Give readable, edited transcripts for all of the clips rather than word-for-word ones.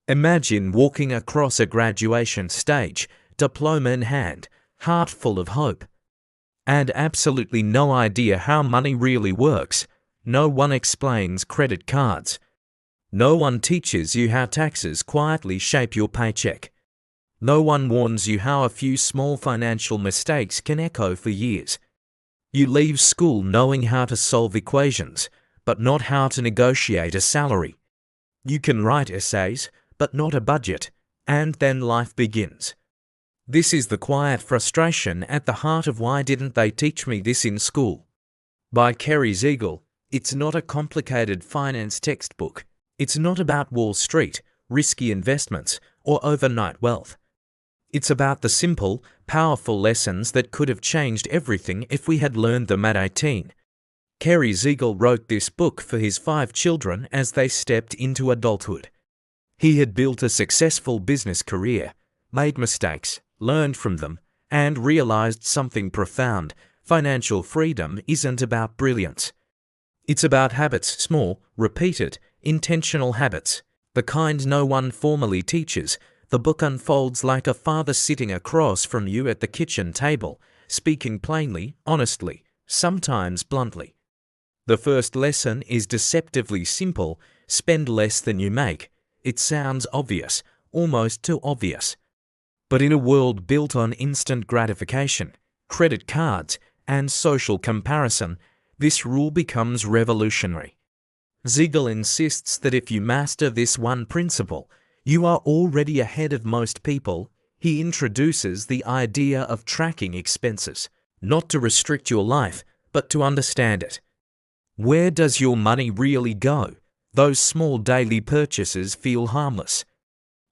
Imagine walking across a graduation stage, diploma in hand, heart full of hope, and absolutely no idea how money really works. No one explains credit cards. No one teaches you how taxes quietly shape your paycheck. No one warns you how a few small financial mistakes can echo for years. You leave school knowing how to solve equations, but not how to negotiate a salary. You can write essays, but not a budget, and then life begins. This is the quiet frustration at the heart of Why Didn't They Teach Me This in School? By Cary Siegel. It's not a complicated finance textbook. It's not about Wall Street, risky investments, or overnight wealth. It's about the simple, powerful lessons that could have changed everything if we had learned them at 18. Cary Siegel wrote this book for his 5 children as they stepped into adulthood. He had built a successful business career, made mistakes, learned from them, and realized something profound. Financial freedom isn't about brilliance. It's about habits, small, repeated, intentional habits, the kind no one formally teaches. The book unfolds like a father sitting across from you at the kitchen table, speaking plainly, honestly, sometimes bluntly. The first lesson is deceptively simple: spend less than you make. It sounds obvious, almost too obvious. But in a world built on instant gratification, credit cards, and social comparison, this rule becomes revolutionary. Siegel insists that if you master this one principle, you are already ahead of most people. He introduces the idea of tracking expenses, not to restrict your life, but to understand it. Where does your money really go? Those small daily purchases feel harmless.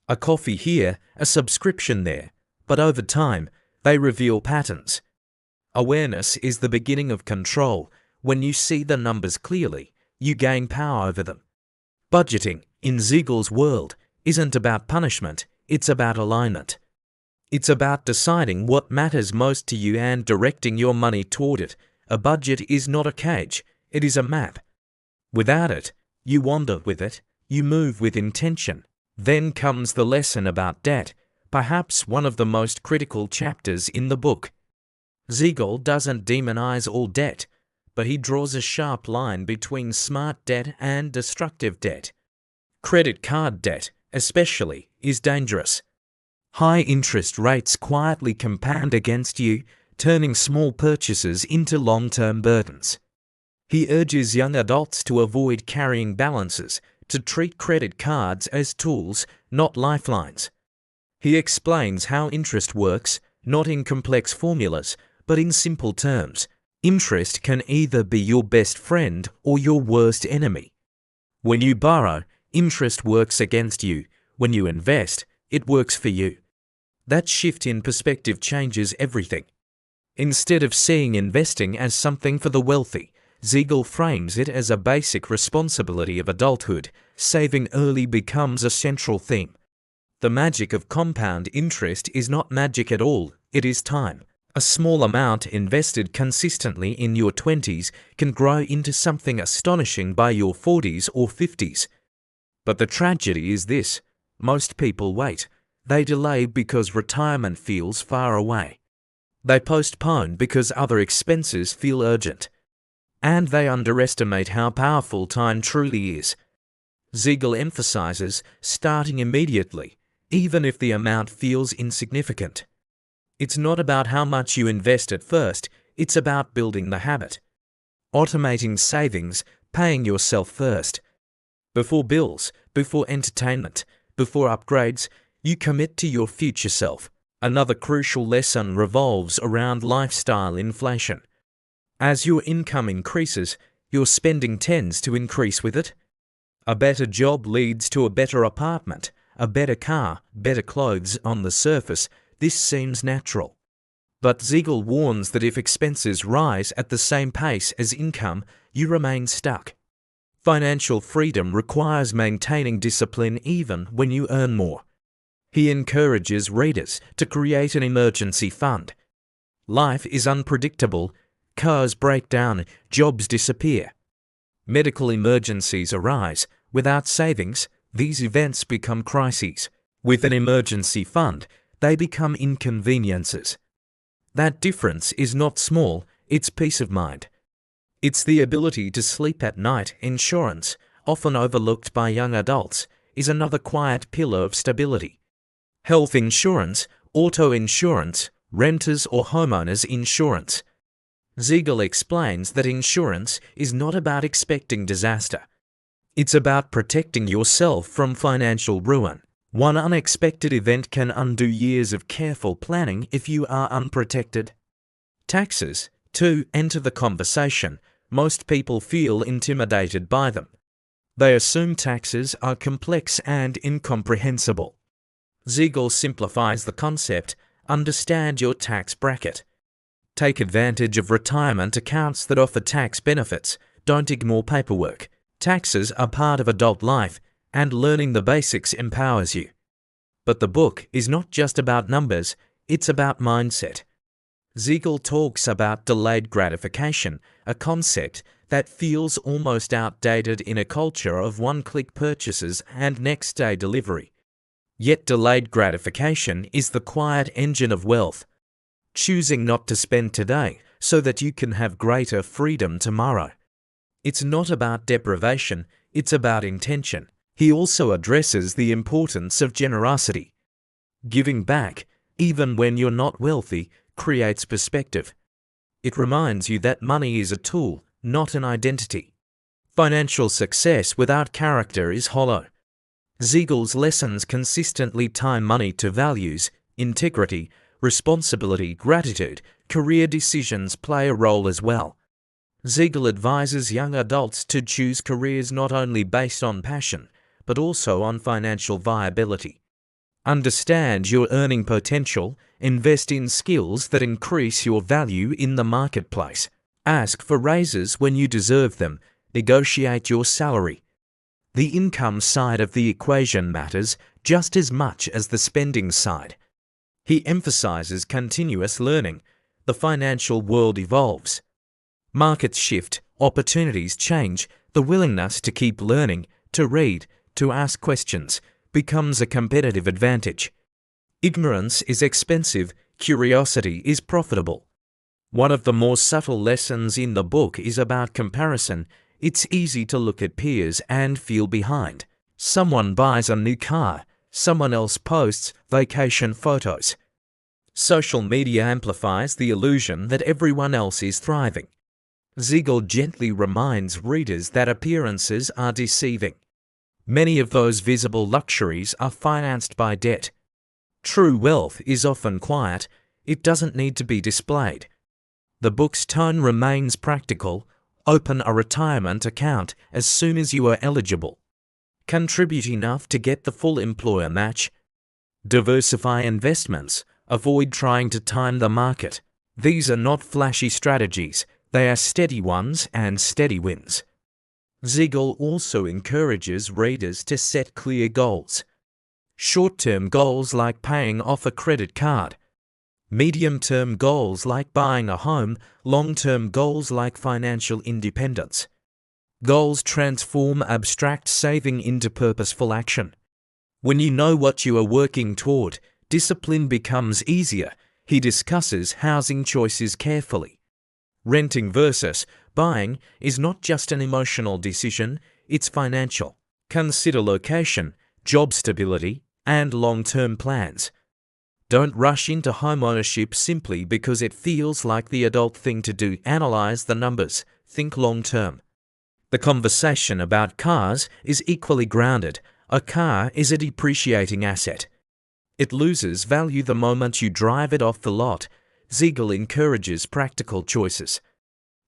A coffee here, a subscription there, but over time, they reveal patterns. Awareness is the beginning of control. When you see the numbers clearly, you gain power over them. Budgeting, in Siegel's world, isn't about punishment, it's about alignment. It's about deciding what matters most to you and directing your money toward it. A budget is not a cage, it is a map. Without it, you wander with it, you move with intention. Then comes the lesson about debt, perhaps one of the most critical chapters in the book. Siegel doesn't demonize all debt, but he draws a sharp line between smart debt and destructive debt. Credit card debt, especially, is dangerous. High interest rates quietly compound against you, turning small purchases into long-term burdens. He urges young adults to avoid carrying balances, to treat credit cards as tools, not lifelines. He explains how interest works, not in complex formulas, but in simple terms. Interest can either be your best friend or your worst enemy. When you borrow, interest works against you. When you invest, it works for you. That shift in perspective changes everything. Instead of seeing investing as something for the wealthy, Siegel frames it as a basic responsibility of adulthood. Saving early becomes a central theme. The magic of compound interest is not magic at all, it is time. A small amount invested consistently in your 20s can grow into something astonishing by your 40s or 50s. But the tragedy is this: most people wait. They delay because retirement feels far away. They postpone because other expenses feel urgent. And they underestimate how powerful time truly is. Siegel emphasizes starting immediately, even if the amount feels insignificant. It's not about how much you invest at first, it's about building the habit. Automating savings, paying yourself first. Before bills, before entertainment, before upgrades, you commit to your future self. Another crucial lesson revolves around lifestyle inflation. As your income increases, your spending tends to increase with it. A better job leads to a better apartment, a better car, better clothes. On the surface, this seems natural. But Siegel warns that if expenses rise at the same pace as income, you remain stuck. Financial freedom requires maintaining discipline even when you earn more. He encourages readers to create an emergency fund. Life is unpredictable. Cars break down, jobs disappear. Medical emergencies arise. Without savings, These events become crises. With an emergency fund, they become inconveniences. That difference is not small, it's peace of mind. It's the ability to sleep at night. Insurance, often overlooked by young adults, is another quiet pillar of stability. Health insurance, auto insurance, renters or homeowners insurance. Siegel explains that insurance is not about expecting disaster. It's about protecting yourself from financial ruin. One unexpected event can undo years of careful planning if you are unprotected. Taxes, too, enter the conversation. Most people feel intimidated by them. They assume taxes are complex and incomprehensible. Siegel simplifies the concept. Understand your tax bracket. Take advantage of retirement accounts that offer tax benefits. Don't ignore paperwork. Taxes are part of adult life, and learning the basics empowers you. But the book is not just about numbers, it's about mindset. Siegel talks about delayed gratification, a concept that feels almost outdated in a culture of one-click purchases and next-day delivery. Yet delayed gratification is the quiet engine of wealth. Choosing not to spend today so that you can have greater freedom tomorrow. It's not about deprivation, it's about intention. He also addresses the importance of generosity. Giving back, even when you're not wealthy, creates perspective. It reminds you that money is a tool, not an identity. Financial success without character is hollow. Siegel's lessons consistently tie money to values, integrity, responsibility, gratitude. Career decisions play a role as well. Siegel advises young adults to choose careers not only based on passion, but also on financial viability. Understand your earning potential, invest in skills that increase your value in the marketplace. Ask for raises when you deserve them, negotiate your salary. The income side of the equation matters just as much as the spending side. He emphasizes continuous learning. The financial world evolves. Markets shift, opportunities change, the willingness to keep learning, to read, to ask questions, becomes a competitive advantage. Ignorance is expensive, curiosity is profitable. One of the more subtle lessons in the book is about comparison. It's easy to look at peers and feel behind. Someone buys a new car, someone else posts vacation photos. Social media amplifies the illusion that everyone else is thriving. Siegel gently reminds readers that appearances are deceiving. Many of those visible luxuries are financed by debt. True wealth is often quiet, it doesn't need to be displayed. The book's tone remains practical. Open a retirement account as soon as you are eligible. Contribute enough to get the full employer match. Diversify investments. Avoid trying to time the market. These are not flashy strategies, they are steady ones and steady wins. Siegel also encourages readers to set clear goals. Short-term goals like paying off a credit card. Medium-term goals like buying a home. Long-term goals like financial independence. Goals transform abstract saving into purposeful action. When you know what you are working toward, discipline becomes easier. He discusses housing choices carefully. Renting versus buying is not just an emotional decision, it's financial. Consider location, job stability, and long-term plans. Don't rush into homeownership simply because it feels like the adult thing to do. Analyze the numbers, think long-term. The conversation about cars is equally grounded. A car is a depreciating asset. It loses value the moment you drive it off the lot. Siegel encourages practical choices.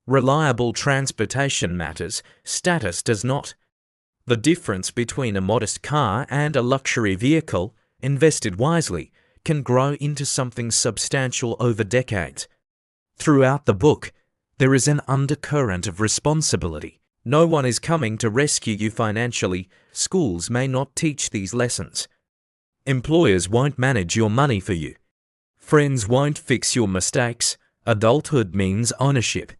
Reliable transportation matters, status does not. The difference between a modest car and a luxury vehicle, invested wisely, can grow into something substantial over decades. Throughout the book, there is an undercurrent of responsibility. No one is coming to rescue you financially. Schools may not teach these lessons. Employers won't manage your money for you. Friends won't fix your mistakes. Adulthood means ownership.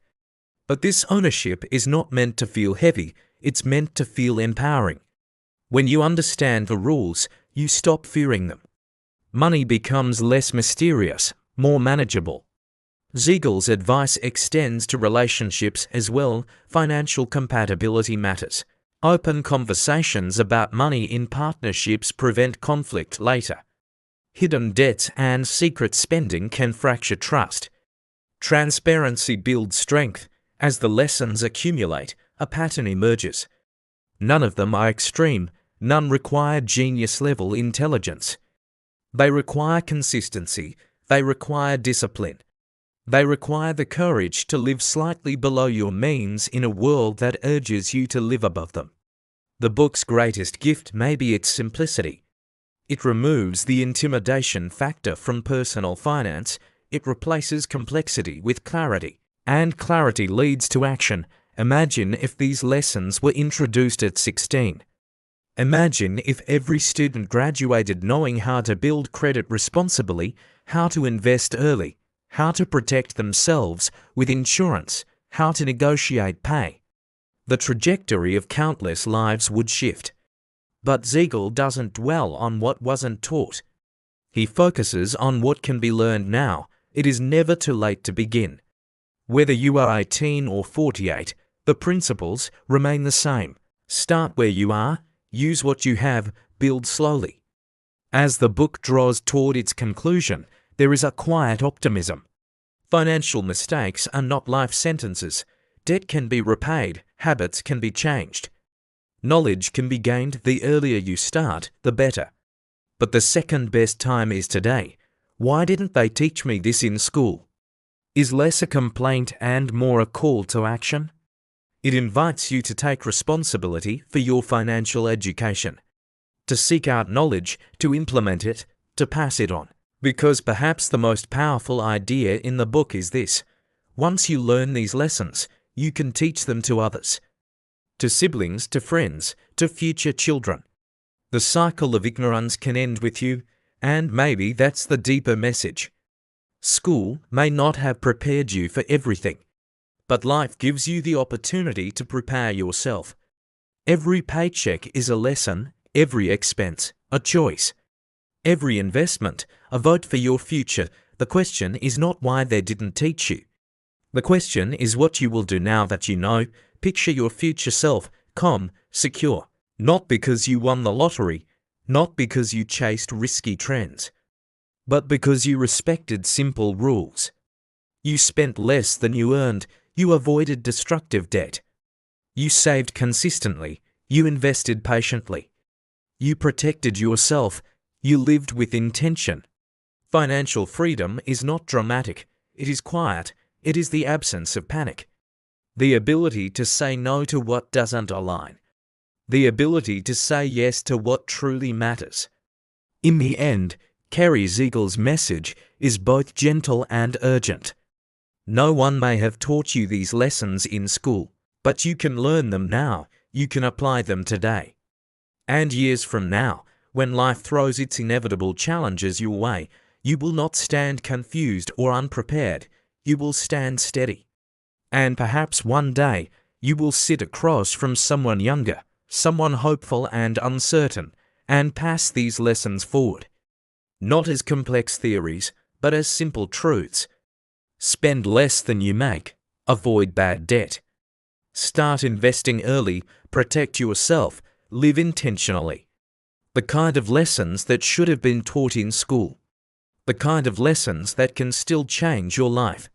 But this ownership is not meant to feel heavy, it's meant to feel empowering. When you understand the rules, you stop fearing them. Money becomes less mysterious, more manageable. Siegel's advice extends to relationships as well. Financial compatibility matters. Open conversations about money in partnerships prevent conflict later. Hidden debts and secret spending can fracture trust. Transparency builds strength. As the lessons accumulate, a pattern emerges. None of them are extreme. None require genius-level intelligence. They require consistency. They require discipline. They require the courage to live slightly below your means in a world that urges you to live above them. The book's greatest gift may be its simplicity. It removes the intimidation factor from personal finance. It replaces complexity with clarity. And clarity leads to action. Imagine if these lessons were introduced at 16. Imagine if every student graduated knowing how to build credit responsibly, how to invest early, how to protect themselves with insurance, how to negotiate pay. The trajectory of countless lives would shift. But Siegel doesn't dwell on what wasn't taught. He focuses on what can be learned now. It is never too late to begin. Whether you are 18 or 48, the principles remain the same. Start where you are, use what you have, build slowly. As the book draws toward its conclusion, there is a quiet optimism. Financial mistakes are not life sentences. Debt can be repaid, habits can be changed. Knowledge can be gained. The earlier you start, the better. But the second best time is today. Why didn't they teach me this in school? Is less a complaint and more a call to action? It invites you to take responsibility for your financial education, to seek out knowledge, to implement it, to pass it on. Because perhaps the most powerful idea in the book is this: once you learn these lessons, you can teach them to others, to siblings, to friends, to future children. The cycle of ignorance can end with you, and maybe that's the deeper message. School may not have prepared you for everything, but life gives you the opportunity to prepare yourself. Every paycheck is a lesson, every expense, a choice. Every investment, a vote for your future. The question is not why they didn't teach you. The question is what you will do now that you know. Picture your future self, calm, secure. Not because you won the lottery, not because you chased risky trends, but because you respected simple rules. You spent less than you earned. You avoided destructive debt. You saved consistently. You invested patiently. You protected yourself. You lived with intention. Financial freedom is not dramatic. It is quiet. It is the absence of panic. The ability to say no to what doesn't align. The ability to say yes to what truly matters. In the end, Cary Siegel's message is both gentle and urgent. No one may have taught you these lessons in school, but you can learn them now. You can apply them today. And years from now, when life throws its inevitable challenges your way, you will not stand confused or unprepared. You will stand steady. And perhaps one day, you will sit across from someone younger, someone hopeful and uncertain, and pass these lessons forward. Not as complex theories, but as simple truths. Spend less than you make. Avoid bad debt. Start investing early. Protect yourself. Live intentionally. The kind of lessons that should have been taught in school. The kind of lessons that can still change your life.